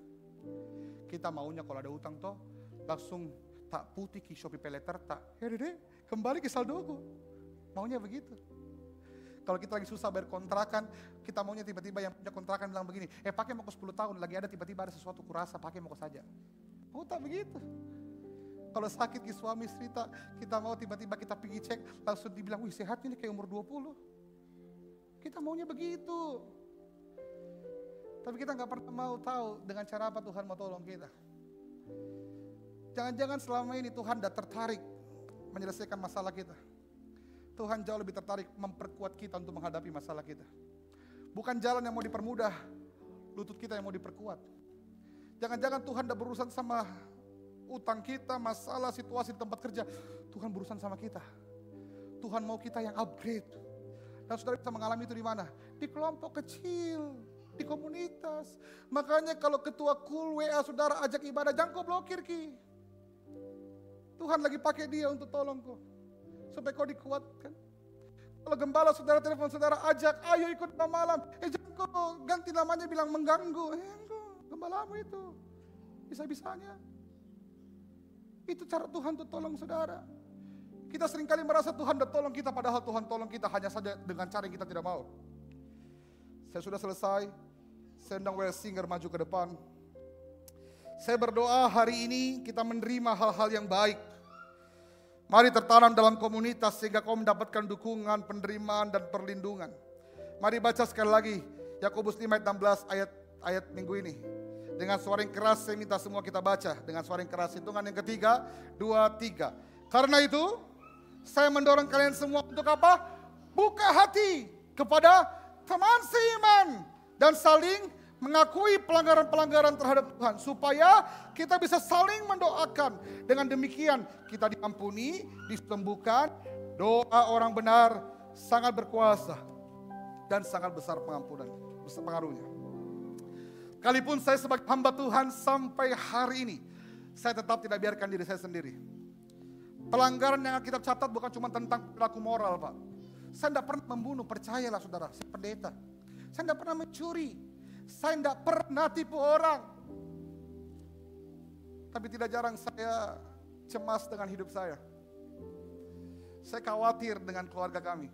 Kita maunya kalau ada utang toh, langsung tak putih ki Shopee Peleter tak. Ya deh, kembali ke saldoku. Maunya begitu. Kalau kita lagi susah bayar kontrakan, kita maunya tiba-tiba yang punya kontrakan bilang begini, pakai mau ke 10 tahun, lagi ada tiba-tiba ada sesuatu kurasa, pakai mau ke saja. Oh tak begitu. Kalau sakit ki suami istri kita mau tiba-tiba kita pergi cek, langsung dibilang, wih sehatnya nih kayak umur 20. Kita maunya begitu. Tapi kita gak pernah mau tahu dengan cara apa Tuhan mau tolong kita. Jangan-jangan selama ini Tuhan tidak tertarik menyelesaikan masalah kita. Tuhan jauh lebih tertarik memperkuat kita untuk menghadapi masalah kita. Bukan jalan yang mau dipermudah, lutut kita yang mau diperkuat. Jangan-jangan Tuhan tidak berurusan sama utang kita, masalah, situasi di tempat kerja. Tuhan berurusan sama kita. Tuhan mau kita yang upgrade. Dan saudara bisa mengalami itu di mana? Di kelompok kecil, di komunitas. Makanya kalau ketua kul WA saudara ajak ibadah, jangan kau blokir Ki. Tuhan lagi pakai dia untuk tolong kau, supaya kau dikuatkan. Kalau gembala saudara telepon saudara ajak, ayo ikut malam. Jangan kau ganti namanya bilang mengganggu. Gembalamu itu bisa-bisanya. Itu cara Tuhan untuk tolong saudara. Kita seringkali merasa Tuhan udah tolong kita, padahal Tuhan tolong kita hanya saja dengan cara yang kita tidak mau. Saya sudah selesai. Saya undang Well Singer maju ke depan. Saya berdoa hari ini kita menerima hal-hal yang baik. Mari tertanam dalam komunitas sehingga kau mendapatkan dukungan, penerimaan dan perlindungan. Mari baca sekali lagi Yakobus 5 ayat 16 ayat minggu ini. Dengan suara yang keras saya minta semua kita baca dengan suara yang keras. Hitungan yang ketiga, 2, 3. Karena itu saya mendorong kalian semua untuk apa? Buka hati kepada teman seiman dan saling mengakui pelanggaran-pelanggaran terhadap Tuhan supaya kita bisa saling mendoakan. Dengan demikian kita diampuni, disembuhkan. Doa orang benar sangat berkuasa dan sangat besar pengaruhnya. Kalaupun saya sebagai hamba Tuhan sampai hari ini, saya tetap tidak biarkan diri saya sendiri. Pelanggaran yang kita catat bukan cuma tentang perilaku moral Pak. Saya tidak pernah membunuh, percayalah saudara, saya pendeta. Saya tidak pernah mencuri, saya tidak pernah tipu orang. Tapi tidak jarang saya cemas dengan hidup saya. Saya khawatir dengan keluarga kami.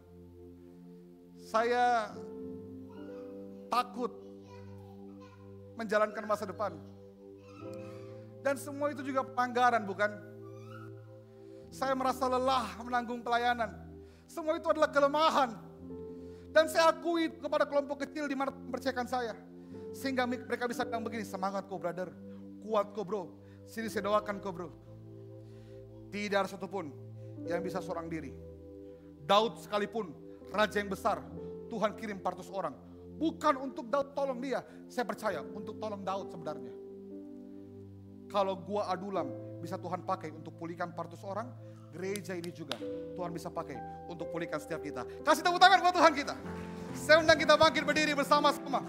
Saya takut menjalankan masa depan. Dan semua itu juga pelanggaran bukan? Saya merasa lelah menanggung pelayanan. Semua itu adalah kelemahan. Dan saya akui kepada kelompok kecil di mana mempercayakan saya. Sehingga mereka bisa bilang begini, semangat kau brother, kuat kau bro, sini saya doakan kau bro. Tidak ada satupun yang bisa seorang diri. Daud sekalipun, raja yang besar, Tuhan kirim 400 orang. Bukan untuk Daud tolong dia, saya percaya untuk tolong Daud sebenarnya. Kalau gua Adulam bisa Tuhan pakai untuk pulihkan 400 orang, gereja ini juga Tuhan bisa pakai untuk pulihkan setiap kita. Kasih tepuk tangan buat Tuhan kita. Saya undang kita bangkit berdiri bersama-sama.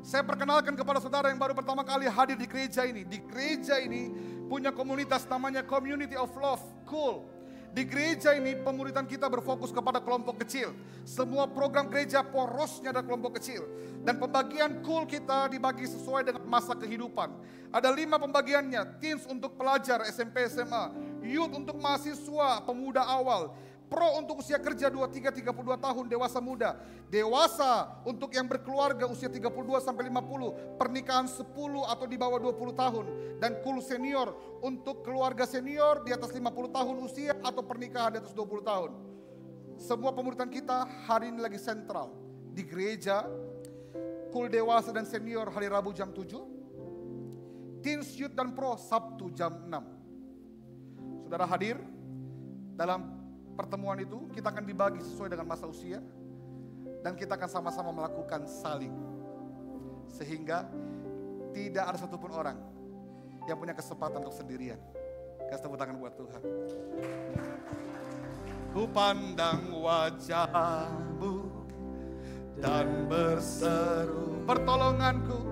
Saya perkenalkan kepada saudara yang baru pertama kali hadir di gereja ini. Di gereja ini punya komunitas namanya Community of Love, Cool. Di gereja ini pemuridan kita berfokus kepada kelompok kecil. Semua program gereja porosnya ada kelompok kecil. Dan pembagian cool kita dibagi sesuai dengan masa kehidupan. Ada 5 pembagiannya. Teens untuk pelajar SMP SMA, youth untuk mahasiswa pemuda awal, Pro untuk usia kerja 23-32 tahun, dewasa muda. Dewasa untuk yang berkeluarga usia 32 sampai 50, pernikahan 10 atau di bawah 20 tahun. Dan cool senior untuk keluarga senior di atas 50 tahun usia atau pernikahan di atas 20 tahun. Semua pemuritan kita hari ini lagi sentral di gereja. Cool dewasa dan senior hari Rabu jam 7. Teens, youth dan pro Sabtu jam 6. Saudara hadir dalam pertemuan itu, kita akan dibagi sesuai dengan masa usia dan kita akan sama-sama melakukan saling, sehingga tidak ada satupun orang yang punya kesempatan untuk sendirian. Kasih tepuk tangan buat Tuhan. Ku pandang wajah-Mu dan berseru, pertolonganku.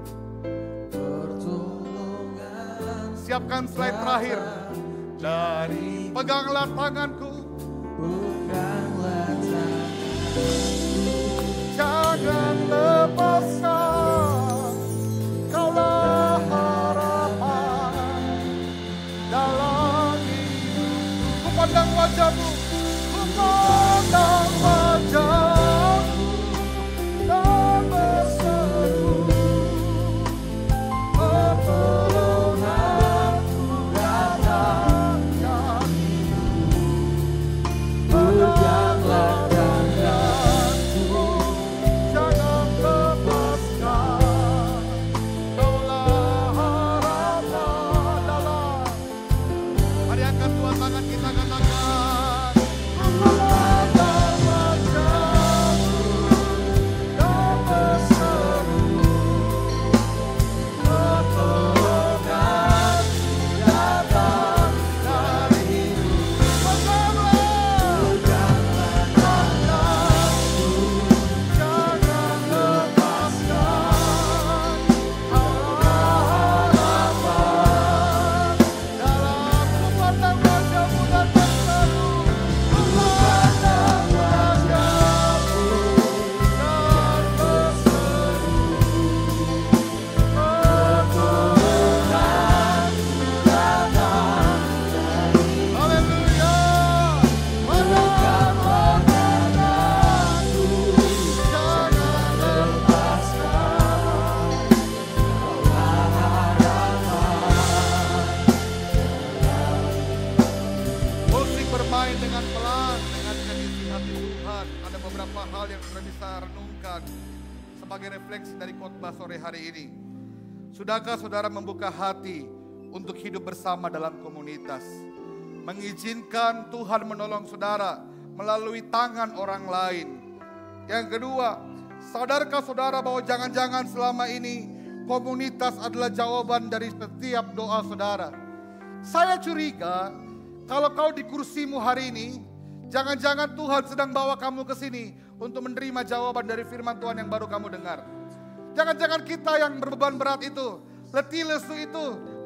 Siapkan slide terakhir. Dari peganglah tanganku, peganglah tanganku, jangan lepaskan, Kaulah harapan dalam hidupku. Ku pandang wajah-Mu, ku pandang wajah-Mu dan berseru, hari ini. Sudahkah saudara membuka hati untuk hidup bersama dalam komunitas? Mengizinkan Tuhan menolong saudara melalui tangan orang lain. Yang kedua, sadarkah saudara bahwa jangan-jangan selama ini komunitas adalah jawaban dari setiap doa saudara? Saya curiga kalau kau di kursimu hari ini, jangan-jangan Tuhan sedang bawa kamu ke sini untuk menerima jawaban dari firman Tuhan yang baru kamu dengar. Jangan-jangan kita yang berbeban berat itu, letih lesu itu,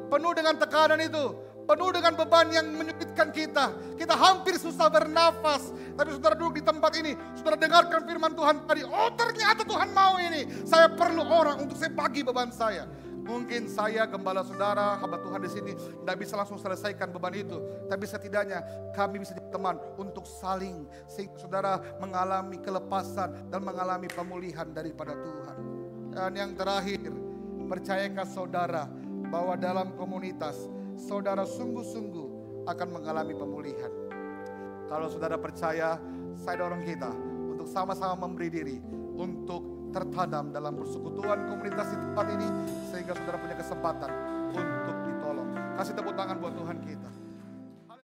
penuh dengan tekanan itu, penuh dengan beban yang menyulitkan kita. Kita hampir susah bernafas. Tapi saudara duduk di tempat ini, saudara dengarkan firman Tuhan tadi. Oh ternyata Tuhan mau ini. Saya perlu orang untuk saya bagi beban saya. Mungkin saya, gembala saudara, hamba Tuhan di sini tidak bisa langsung selesaikan beban itu. Tapi setidaknya kami bisa jadi teman untuk saling. Sehingga saudara mengalami kelepasan dan mengalami pemulihan daripada Tuhan. Dan yang terakhir, percayakah saudara bahwa dalam komunitas saudara sungguh-sungguh akan mengalami pemulihan? Kalau saudara percaya, saya dorong kita untuk sama-sama memberi diri untuk tertanam dalam persekutuan komunitas di tempat ini, sehingga saudara punya kesempatan untuk ditolong. Kasih tepuk tangan buat Tuhan kita.